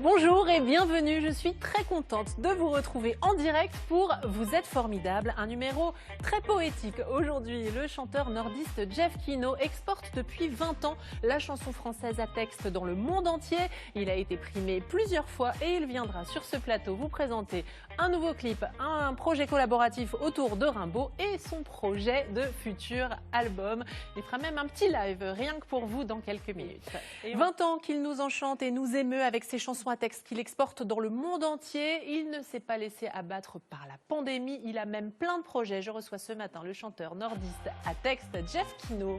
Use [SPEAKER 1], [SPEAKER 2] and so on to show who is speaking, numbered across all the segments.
[SPEAKER 1] Bonjour et bienvenue, je suis très contente de vous retrouver en direct pour Vous êtes formidable, un numéro très poétique. Aujourd'hui, le chanteur nordiste Jeff Kino exporte depuis 20 ans la chanson française à texte dans le monde entier. Il a été primé plusieurs fois et il viendra sur ce plateau vous présenter un nouveau clip, un projet collaboratif autour de Rimbaud et son projet de futur album. Il fera même un petit live rien que pour vous dans quelques minutes. 20 ans qu'il nous enchante et nous émeut avec ses chansons à texte qu'il exporte dans le monde entier. Il ne s'est pas laissé abattre par la pandémie. Il a même plein de projets. Je reçois ce matin le chanteur nordiste à texte Jeff Kino.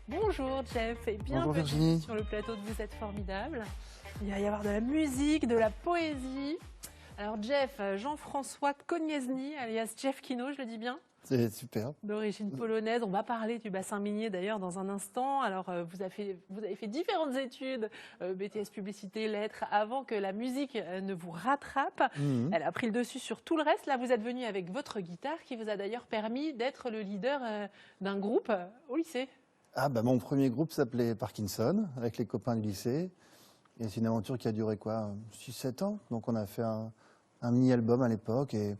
[SPEAKER 1] Bonjour Jeff et bienvenue sur le plateau de Vous êtes formidable. Il va y avoir de la musique, de la poésie. Alors Jeff, Jean-François Konieczny, alias Jeff Kino, je le dis bien?
[SPEAKER 2] C'est super.
[SPEAKER 1] D'origine polonaise. On va parler du bassin minier d'ailleurs dans un instant. Alors vous avez fait différentes études, BTS publicité, lettres, avant que la musique ne vous rattrape. Elle a pris le dessus sur tout le reste. Là, vous êtes venu avec votre guitare qui vous a d'ailleurs permis d'être le leader d'un groupe au lycée.
[SPEAKER 2] Ah bah mon premier groupe s'appelait Parkinson, avec les copains du lycée. Et c'est une aventure qui a duré quoi, 6-7 ans. Donc on a fait un mini-album à l'époque et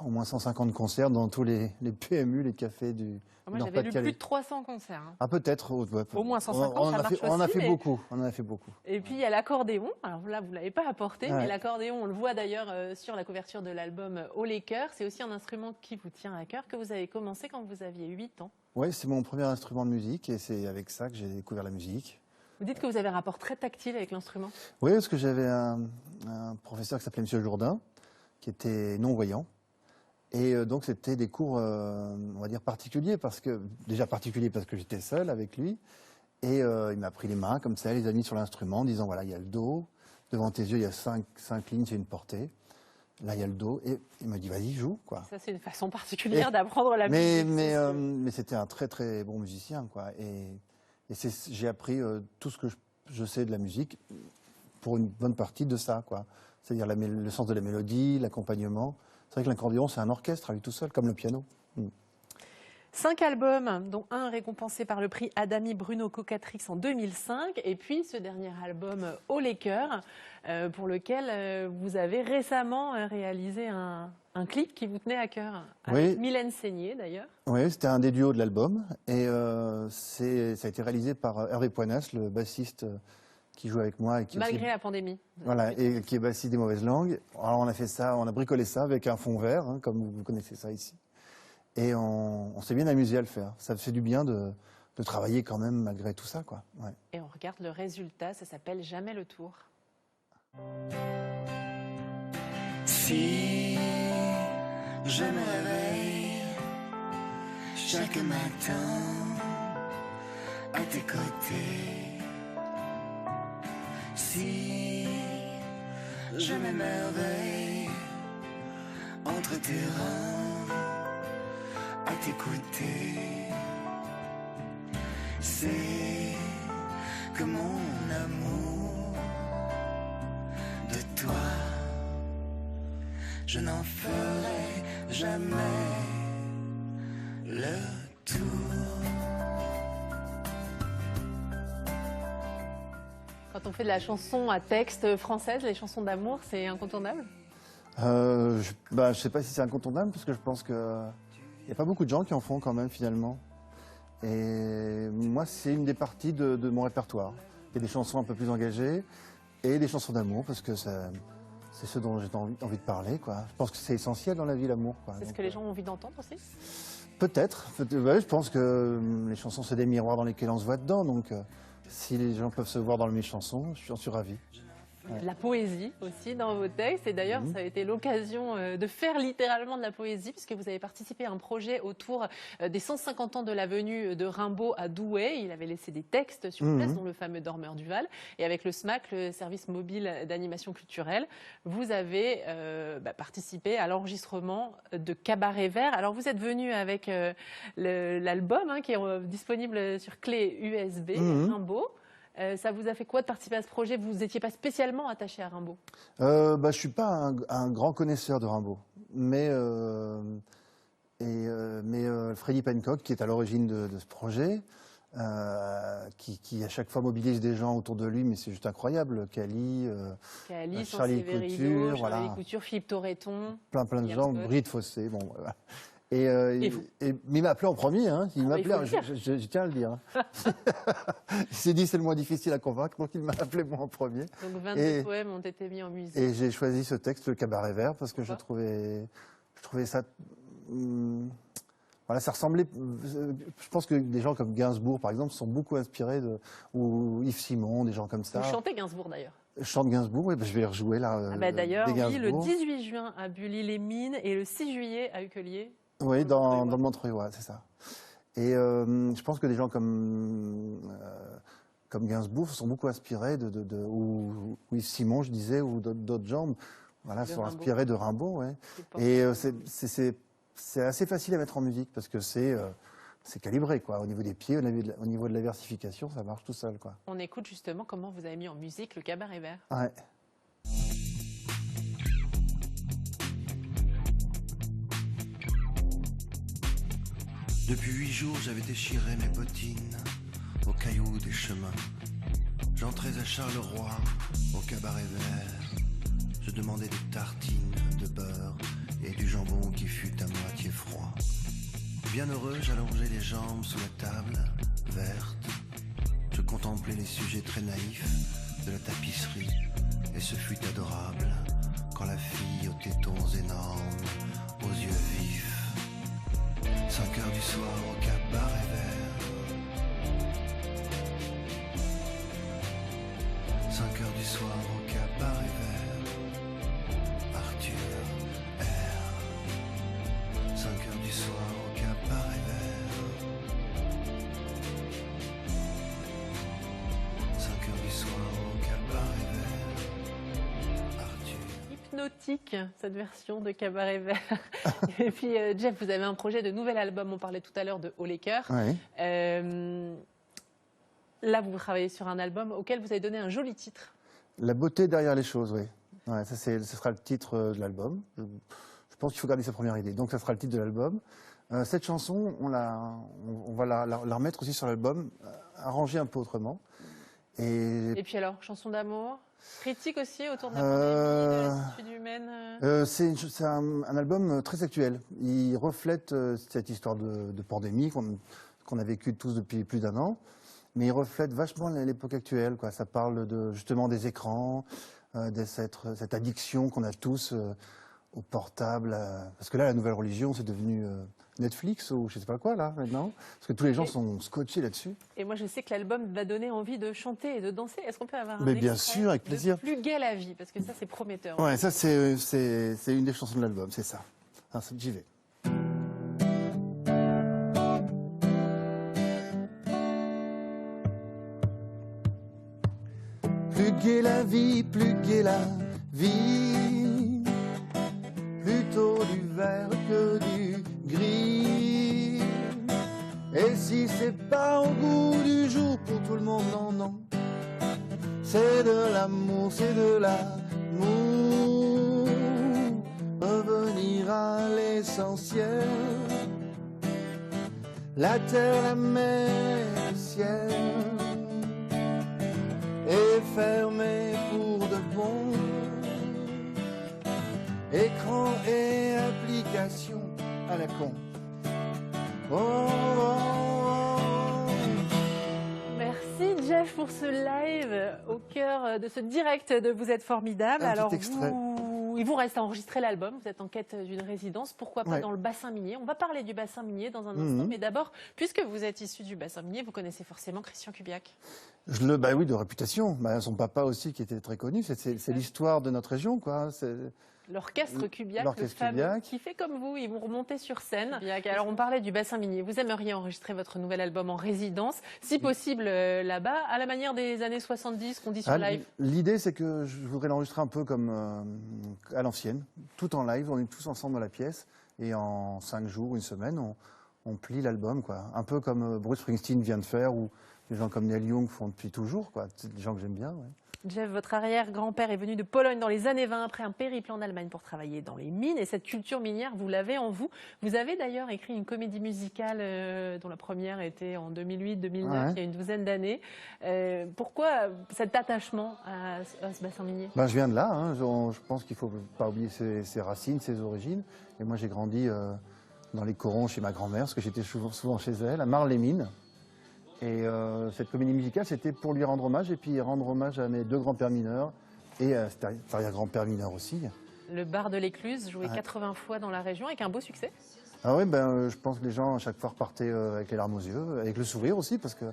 [SPEAKER 2] au moins 150 concerts dans tous les PMU, les cafés du
[SPEAKER 1] Moi j'avais lu plus de 300 concerts. Hein.
[SPEAKER 2] Ah peut-être. Ouais,
[SPEAKER 1] au moins 150,
[SPEAKER 2] on
[SPEAKER 1] ça marche aussi.
[SPEAKER 2] On en a fait beaucoup. On en a fait beaucoup.
[SPEAKER 1] Et puis il y a l'accordéon. Alors là, vous ne l'avez pas apporté, mais l'accordéon, on le voit d'ailleurs sur la couverture de l'album Haut les cœurs. C'est aussi un instrument qui vous tient à cœur, que vous avez commencé quand vous aviez 8 ans.
[SPEAKER 2] Oui, c'est mon premier instrument de musique et c'est avec ça que j'ai découvert la musique.
[SPEAKER 1] Vous dites que vous avez un rapport très tactile avec l'instrument?
[SPEAKER 2] Oui, parce que j'avais un professeur qui s'appelait Monsieur Jourdain, qui était non-voyant. Et donc c'était des cours, on va dire particuliers, parce que j'étais seul avec lui. Et il m'a pris les mains comme ça, il les a mis sur l'instrument en disant voilà, il y a le Do, devant tes yeux il y a 5 lignes, c'est une portée. Là il y a le Do, et il m'a dit vas-y, joue quoi.
[SPEAKER 1] Ça c'est une façon particulière d'apprendre la musique.
[SPEAKER 2] Mais c'était un très très bon musicien quoi. Et j'ai appris tout ce que je sais de la musique pour une bonne partie de ça quoi. C'est-à-dire le sens de la mélodie, l'accompagnement. C'est vrai que l'accordéon, c'est un orchestre à lui tout seul, comme le piano.
[SPEAKER 1] 5 albums, dont un récompensé par le prix Adami Bruno Cocatrix en 2005, et puis ce dernier album Haut les cœurs, pour lequel vous avez récemment réalisé un clip qui vous tenait à cœur, avec Mylène Seigné d'ailleurs.
[SPEAKER 2] Oui, c'était un des duos de l'album, et ça a été réalisé par Hervé Poinas, le bassiste qui joue avec moi. Et qui
[SPEAKER 1] Malgré la pandémie.
[SPEAKER 2] Voilà, et qui est bassiste des Mauvaises Langues. Alors on a fait ça, on a bricolé ça avec un fond vert, hein, comme vous connaissez ça ici. Et on s'est bien amusé à le faire. Ça fait du bien de travailler quand même malgré tout ça, quoi. Ouais.
[SPEAKER 1] Et on regarde le résultat, ça s'appelle Jamais le tour.
[SPEAKER 3] Si je me réveille chaque matin à tes côtés, si je m'émerveille entre tes reins à t'écouter, c'est que mon amour de toi, je n'en ferai jamais le tour.
[SPEAKER 1] Quand on fait de la chanson à texte française, les chansons d'amour, c'est incontournable?
[SPEAKER 2] Je sais pas si c'est incontournable, parce que je pense qu'il n'y a pas beaucoup de gens qui en font quand même finalement. Et moi, c'est une des parties de mon répertoire. Il y a des chansons un peu plus engagées et des chansons d'amour, parce que c'est ce dont j'ai envie de parler, quoi. Je pense que c'est essentiel dans la vie, l'amour.
[SPEAKER 1] C'est ce que les gens ont envie d'entendre aussi?
[SPEAKER 2] Peut-être. Ouais, je pense que les chansons, c'est des miroirs dans lesquels on se voit dedans. Donc, si les gens peuvent se voir dans mes chansons, j'en suis ravi.
[SPEAKER 1] De la poésie aussi dans vos textes, et d'ailleurs ça a été l'occasion de faire littéralement de la poésie, puisque vous avez participé à un projet autour des 150 ans de la venue de Rimbaud à Douai. Il avait laissé des textes sur place, dont le fameux Dormeur du Val, et avec le SMAC, le service mobile d'animation culturelle, vous avez participé à l'enregistrement de Cabaret Vert. Alors vous êtes venu avec l'album qui est disponible sur clé USB, Rimbaud. Ça vous a fait quoi de participer à ce projet? Vous n'étiez pas spécialement attaché à Rimbaud?
[SPEAKER 2] Je ne suis pas un grand connaisseur de Rimbaud, mais Freddie Pencock, qui est à l'origine de ce projet, qui à chaque fois mobilise des gens autour de lui, mais c'est juste incroyable. Cali,
[SPEAKER 1] Cali,
[SPEAKER 2] Charlie
[SPEAKER 1] Couture,
[SPEAKER 2] Couture, voilà.
[SPEAKER 1] Couture, Philippe Torreton.
[SPEAKER 2] plein de
[SPEAKER 1] Yann
[SPEAKER 2] gens,
[SPEAKER 1] Scott.
[SPEAKER 2] Brie de Fossé, bon, voilà.
[SPEAKER 1] Et vous
[SPEAKER 2] Mais il m'a appelé en premier, hein. Il
[SPEAKER 1] Ah
[SPEAKER 2] m'a
[SPEAKER 1] bah, il
[SPEAKER 2] appelé,
[SPEAKER 1] faut le dire.
[SPEAKER 2] je tiens à le dire. Hein. Il s'est dit c'est le moins difficile à convaincre, donc il m'a appelé moi en premier.
[SPEAKER 1] Donc 22
[SPEAKER 2] Et-
[SPEAKER 1] poèmes ont été mis en musique.
[SPEAKER 2] Et j'ai choisi ce texte, le Cabaret Vert, parce que je
[SPEAKER 1] Pourquoi
[SPEAKER 2] trouvais ça. Voilà, ça ressemblait. Je pense que des gens comme Gainsbourg, par exemple, sont beaucoup inspirés ou Yves Simon, des gens comme ça.
[SPEAKER 1] Vous chantez Gainsbourg d'ailleurs.
[SPEAKER 2] Je chante Gainsbourg, oui, je vais les rejouer là.
[SPEAKER 1] D'ailleurs,
[SPEAKER 2] des
[SPEAKER 1] oui, le
[SPEAKER 2] Gainsbourg.
[SPEAKER 1] 18 juin à Bully-les-Mines et le 6 juillet à Ucquelier.
[SPEAKER 2] Oui, dans
[SPEAKER 1] Montreuil,
[SPEAKER 2] le Montreuil, ouais, c'est ça. Et je pense que des gens comme Gainsbourg sont beaucoup inspirés ou Yves Simon, je disais, ou d'autres gens, voilà,
[SPEAKER 1] De
[SPEAKER 2] sont
[SPEAKER 1] Rimbaud.
[SPEAKER 2] inspirés de Rimbaud, ouais.
[SPEAKER 1] C'est pas-
[SPEAKER 2] Et c'est assez facile à mettre en musique parce que c'est calibré, quoi. Au niveau des pieds, au niveau de la versification, ça marche tout seul, quoi.
[SPEAKER 1] On écoute justement comment vous avez mis en musique le Cabaret Vert.
[SPEAKER 2] Ouais.
[SPEAKER 3] Depuis 8 jours, j'avais déchiré mes bottines aux cailloux des chemins. J'entrais à Charleroi, au Cabaret Vert. Je demandais des tartines de beurre et du jambon qui fut à moitié froid. Bien heureux, j'allongeais les jambes sous la table verte. Je contemplais les sujets très naïfs de la tapisserie. Et ce fut adorable quand la fille aux tétons énormes, aux yeux vifs, 5 heures du soir au Cabaret Vert. 5 heures du soir au Cabaret Vert. Arthur R. 5 heures du soir au Cabaret Vert. 5 heures du soir au Cabaret Vert. Arthur.
[SPEAKER 1] Hypnotique, cette version de Cabaret Vert. Et puis, Jeff, vous avez un projet de nouvel album. On parlait tout à l'heure de Haut les cœurs.
[SPEAKER 2] Ouais.
[SPEAKER 1] Là, vous travaillez sur un album auquel vous avez donné un joli titre.
[SPEAKER 2] La beauté derrière les choses, oui. Ouais, ce sera le titre de l'album. Je pense qu'il faut garder sa première idée. Donc, ça sera le titre de l'album. Cette chanson, on va la remettre aussi sur l'album, arrangée un peu autrement.
[SPEAKER 1] Et puis alors, chanson d'amour, critique aussi autour de la pandémie, de l'attitude humaine.
[SPEAKER 2] C'est un album très actuel. Il reflète cette histoire de pandémie qu'on a vécue tous depuis plus d'1 an. Mais il reflète vachement l'époque actuelle, quoi. Ça parle justement des écrans, de cette addiction qu'on a tous au portable. Parce que là, la nouvelle religion, c'est devenu Netflix ou je sais pas quoi, là, maintenant. Parce que tous les gens sont scotchés là-dessus.
[SPEAKER 1] Et moi, je sais que l'album va donner envie de chanter et de danser. Est-ce qu'on peut avoir un
[SPEAKER 2] Mais bien
[SPEAKER 1] extrait
[SPEAKER 2] sûr, avec plaisir.
[SPEAKER 1] de Plus gai la vie, parce que ça, c'est prometteur.
[SPEAKER 2] Ouais, ça, c'est une des chansons de l'album, c'est ça. Alors, j'y vais. Plus gai la vie, plus gai la vie. Plutôt du vert que du gris. Et si c'est pas au goût du jour pour tout le monde, non, non. C'est de l'amour, c'est de l'amour. Revenir à l'essentiel. La terre, la mer, le ciel. Et fermé pour de bon. Écran et application à la con. Oh, oh, oh.
[SPEAKER 1] Merci Jeff pour ce live au cœur de ce direct de Vous êtes formidable.
[SPEAKER 2] Un petit
[SPEAKER 1] Alors
[SPEAKER 2] extrait.
[SPEAKER 1] il vous reste à enregistrer l'album, vous êtes en quête d'une résidence, pourquoi pas
[SPEAKER 2] Ouais.
[SPEAKER 1] dans le bassin minier. On va parler du bassin minier dans un instant,
[SPEAKER 2] Mhm.
[SPEAKER 1] mais d'abord, puisque vous êtes issu du bassin minier, vous connaissez forcément Christian Kubiak.
[SPEAKER 2] Bah oui, de réputation. Bah, son papa aussi qui était très connu. C'est l'histoire de notre région, quoi.
[SPEAKER 1] L'orchestre Kubiak, le
[SPEAKER 2] L'orchestre
[SPEAKER 1] fameux,
[SPEAKER 2] Kubiak.
[SPEAKER 1] qui fait comme vous, ils vont remonter sur scène. Kubiak. Alors on parlait du bassin minier, vous aimeriez enregistrer votre nouvel album en résidence, si possible là-bas, à la manière des années 70 qu'on dit sur live.
[SPEAKER 2] L'idée, c'est que je voudrais l'enregistrer un peu comme à l'ancienne, tout en live. On est tous ensemble dans la pièce et en 5 jours, une semaine, on plie l'album, quoi. Un peu comme Bruce Springsteen vient de faire ou les gens comme Neil Young font depuis toujours, quoi. C'est des gens que j'aime bien. Ouais.
[SPEAKER 1] Jeff, votre arrière-grand-père est venu de Pologne dans les années 20 après un périple en Allemagne pour travailler dans les mines. Et cette culture minière, vous l'avez en vous. Vous avez d'ailleurs écrit une comédie musicale dont la première était en 2008-2009,
[SPEAKER 2] Ouais.
[SPEAKER 1] il y a une douzaine d'années. Pourquoi cet attachement à ce bassin minier?
[SPEAKER 2] Ben, je viens de là, hein. Je pense qu'il ne faut pas oublier ses racines, ses origines. Et moi, j'ai grandi dans les corons chez ma grand-mère, parce que j'étais souvent chez elle, à Marles-les-Mines. Et cette comédie musicale, c'était pour lui rendre hommage, et puis rendre hommage à mes 2 grands-pères mineurs, et à cet arrière-grand-père mineur aussi.
[SPEAKER 1] Le bar de l'Écluse, joué 80 fois dans la région, avec un beau succès.
[SPEAKER 2] Ah oui, ben, je pense que les gens, à chaque fois, repartaient avec les larmes aux yeux, avec le sourire aussi, parce que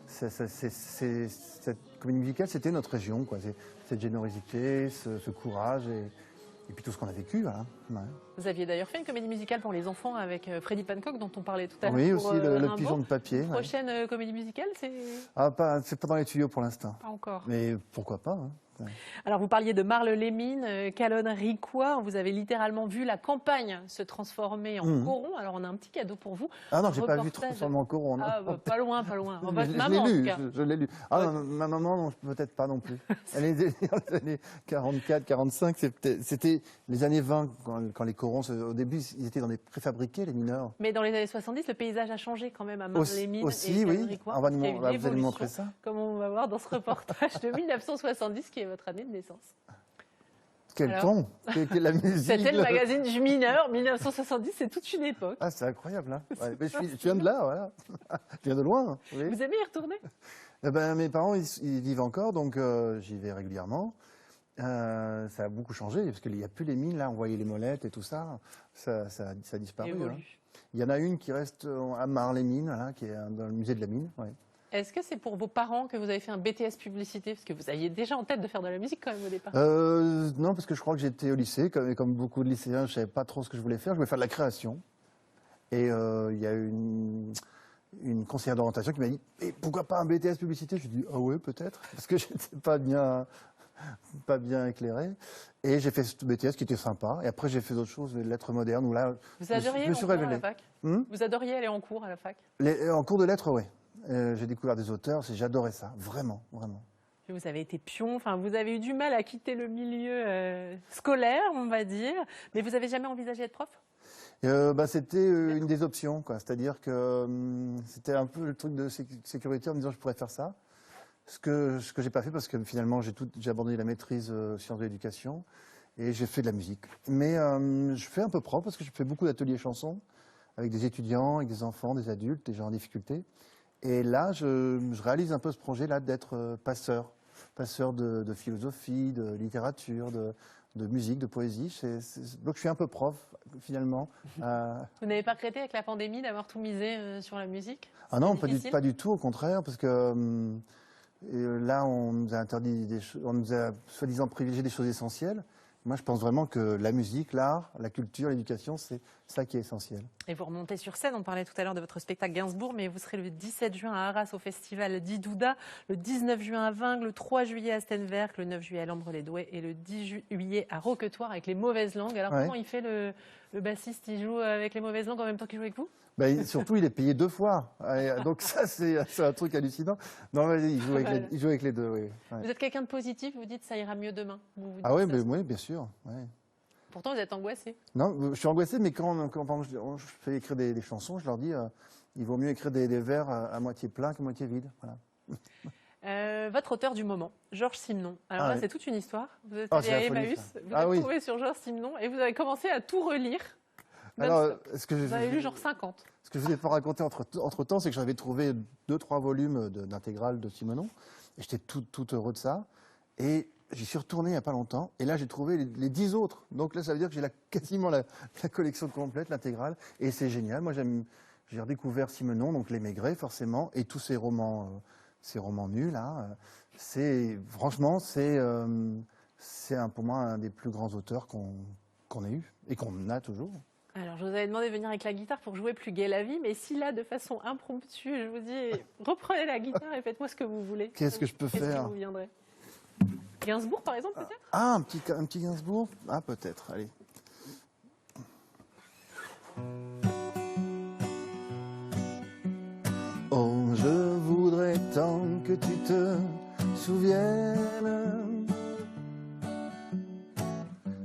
[SPEAKER 2] cette comédie musicale, c'était notre région, quoi. Cette générosité, ce courage, et puis tout ce qu'on a vécu. Voilà. Ouais.
[SPEAKER 1] Vous aviez d'ailleurs fait une comédie musicale pour les enfants avec Freddy Pancock, dont on parlait tout à l'heure.
[SPEAKER 2] Oui,
[SPEAKER 1] pour,
[SPEAKER 2] aussi le
[SPEAKER 1] Rimbaud.
[SPEAKER 2] pigeon de papier. Ouais.
[SPEAKER 1] Prochaine comédie musicale, c'est
[SPEAKER 2] Ah, c'est pas dans les tuyaux pour l'instant.
[SPEAKER 1] pas encore.
[SPEAKER 2] Mais pourquoi pas, hein.
[SPEAKER 1] Alors, vous parliez de Marles-les-Mines, Calonne-Ricoire. Vous avez littéralement vu la campagne se transformer en coron. Alors, on a un petit cadeau pour vous.
[SPEAKER 2] Ah non, j'ai pas vu
[SPEAKER 1] Reportage.
[SPEAKER 2] transformer en coron. Non.
[SPEAKER 1] Ah, bah, pas loin, pas loin.
[SPEAKER 2] Je
[SPEAKER 1] Votre
[SPEAKER 2] l'ai
[SPEAKER 1] maman, en tout
[SPEAKER 2] lu,
[SPEAKER 1] cas.
[SPEAKER 2] je l'ai lu. Ah, ma maman, non, peut-être pas non plus. Elle est dans les années 44, 45, c'était les années 20, quand les corons, au début, ils étaient dans des préfabriqués, les mineurs.
[SPEAKER 1] Mais dans les années 70, le paysage a changé quand même à Marles-les-Mines
[SPEAKER 2] Aussi,
[SPEAKER 1] et
[SPEAKER 2] oui.
[SPEAKER 1] Calonne-Ricoire.
[SPEAKER 2] On va
[SPEAKER 1] parce qu'il y a eu une
[SPEAKER 2] vous allez me
[SPEAKER 1] évolution,
[SPEAKER 2] montrer ça.
[SPEAKER 1] comme on va voir dans ce reportage de 1970, qui est votre année de naissance.
[SPEAKER 2] Quel
[SPEAKER 1] Alors
[SPEAKER 2] ton, la musique.
[SPEAKER 1] C'était le magazine du mineur, 1970, c'est toute une époque.
[SPEAKER 2] Ah, c'est incroyable, hein. Ouais, mais je viens de là, voilà. Je viens de loin. Oui.
[SPEAKER 1] Vous aimez y retourner?
[SPEAKER 2] Eh ben, mes parents, ils vivent encore, donc j'y vais régulièrement. Ça a beaucoup changé, parce qu'il n'y a plus les mines, là, on voyait les molettes et tout ça. Ça a disparu. Hein. Il y en a une qui reste à Marles-les-Mines, voilà, qui est dans le musée de la mine. Ouais.
[SPEAKER 1] Est-ce que c'est pour vos parents que vous avez fait un BTS publicité? Parce que vous aviez déjà en tête de faire de la musique quand même au départ.
[SPEAKER 2] Non, parce que je crois que j'étais au lycée, comme beaucoup de lycéens, je ne savais pas trop ce que je voulais faire. Je voulais faire de la création. Et il y a une conseillère d'orientation qui m'a dit « Pourquoi pas un BTS publicité ?» Je lui ai dit « Ah ouais, peut-être », parce que je n'étais pas bien éclairé. Et j'ai fait ce BTS qui était sympa. Et après, j'ai fait d'autres choses, les lettres modernes, où là,
[SPEAKER 1] Vous adoriez
[SPEAKER 2] je me suis
[SPEAKER 1] aller en cours à
[SPEAKER 2] révélé.
[SPEAKER 1] la fac? Vous adoriez aller en cours à la fac?
[SPEAKER 2] En cours de lettres, oui. J'ai découvert des auteurs, j'adorais ça, vraiment, vraiment.
[SPEAKER 1] Vous avez été pion, enfin, vous avez eu du mal à quitter le milieu scolaire, on va dire, mais vous avez jamais envisagé d'être prof?
[SPEAKER 2] C'était une des options, quoi. C'est-à-dire que c'était un peu le truc de sécurité en me disant je pourrais faire ça. Ce que j'ai pas fait parce que finalement j'ai abandonné la maîtrise sciences de l'éducation et j'ai fait de la musique. Mais je fais un peu prof parce que je fais beaucoup d'ateliers chansons avec des étudiants, avec des enfants, des adultes, des gens en difficulté. Et là, je réalise un peu ce projet-là d'être passeur de philosophie, de littérature, de musique, de poésie. Donc je suis un peu prof, finalement.
[SPEAKER 1] Vous n'avez pas regretté avec la pandémie d'avoir tout misé sur la musique?
[SPEAKER 2] Ah non, pas du tout, au contraire, parce que là, on nous a interdit on nous a soi-disant privilégié des choses essentielles. Moi, je pense vraiment que la musique, l'art, la culture, l'éducation, c'est ça qui est essentiel.
[SPEAKER 1] Et vous remontez sur scène, on parlait tout à l'heure de votre spectacle Gainsbourg, mais vous serez le 17 juin à Arras au festival d'Idouda, le 19 juin à Vingles, le 3 juillet à Stenwerk, le 9 juillet à Lambre-les-Douais et le 10 juillet à Roquetoire avec les mauvaises langues. Alors comment il fait le bassiste? Il joue avec les mauvaises langues en même temps qu'il joue avec vous?
[SPEAKER 2] Surtout, il est payé 2 fois. Donc ça, c'est un truc hallucinant. Non, mais il joue avec les deux, oui. Ouais.
[SPEAKER 1] Vous êtes quelqu'un de positif, vous dites ça ira mieux demain.
[SPEAKER 2] Ah oui, oui, bien sûr. Ouais.
[SPEAKER 1] Pourtant, vous êtes angoissé.
[SPEAKER 2] Non, je suis angoissé, mais quand je fais écrire des chansons, je leur dis il vaut mieux écrire des vers à moitié plein qu'à moitié vide. Voilà.
[SPEAKER 1] Votre auteur du moment, Georges Simenon. Alors là, c'est toute une histoire. Vous êtes allé à Emmaüs, vous êtes tombé sur Georges Simenon et vous avez commencé à tout relire.
[SPEAKER 2] Alors,
[SPEAKER 1] vous avez lu genre 50.
[SPEAKER 2] Ce que je ne vous ai pas raconté entre-temps, c'est que j'avais trouvé 2-3 volumes d'intégrales de Simenon. Et j'étais tout heureux de ça. Et j'y suis retourné il n'y a pas longtemps. Et là, j'ai trouvé les 10 autres. Donc là, ça veut dire que j'ai quasiment la collection complète, l'intégrale. Et c'est génial. Moi, j'ai redécouvert Simenon, donc Les Maigret, forcément. Et tous ces romans nuls, là. Franchement, c'est pour moi un des plus grands auteurs qu'on ait eu. Et qu'on a toujours.
[SPEAKER 1] Alors, je vous avais demandé de venir avec la guitare pour jouer Plus gai la vie, mais si là, de façon impromptue, je vous dis, reprenez la guitare et faites-moi ce que vous voulez.
[SPEAKER 2] Qu'est-ce que je peux faire?
[SPEAKER 1] Qu'est-ce qui vous viendrait? Gainsbourg, par exemple, peut-être?
[SPEAKER 2] Ah, un petit Gainsbourg? Ah, peut-être, allez. Oh, je voudrais tant que tu te souviennent.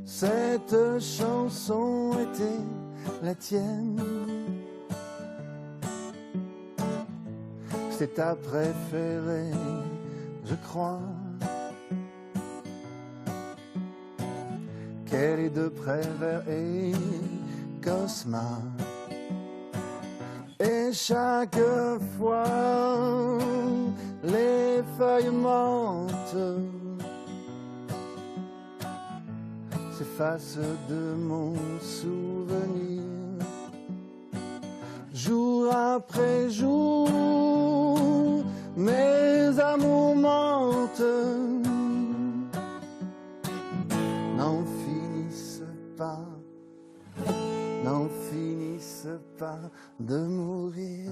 [SPEAKER 2] Cette chanson était la tienne. C'est ta préférée, je crois. Qu'elle est de Prévert et Cosma. Et chaque fois, les feuilles mortes s'effacent de mon souvenir. Jour après jour, mes amours mentent, n'en finissent pas de mourir.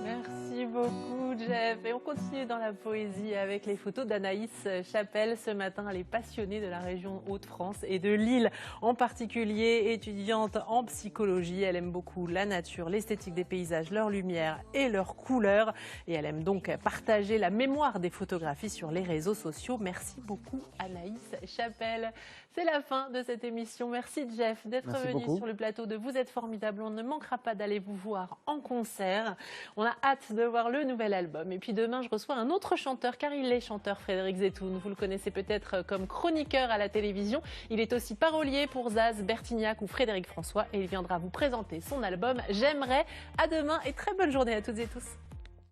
[SPEAKER 1] Merci beaucoup Jeff. Et on continue dans la poésie avec les photos d'Anaïs Chapelle. Ce matin, elle est passionnée de la région Hauts-de-France et de Lille en particulier. Étudiante en psychologie, elle aime beaucoup la nature, l'esthétique des paysages, leur lumière et leurs couleurs. Et elle aime donc partager la mémoire des photographies sur les réseaux sociaux. Merci beaucoup Anaïs Chapelle. C'est la fin de cette émission. Merci Jeff d'être venu sur le plateau de Vous êtes formidable. On ne manquera pas d'aller vous voir en concert. On a hâte de voir le nouvel album. Et puis demain, je reçois un autre chanteur, car il est chanteur, Frédéric Zetoun. Vous le connaissez peut-être comme chroniqueur à la télévision. Il est aussi parolier pour Zaz, Bertignac ou Frédéric François. Et il viendra vous présenter son album J'aimerais. À demain et très bonne journée à toutes et tous.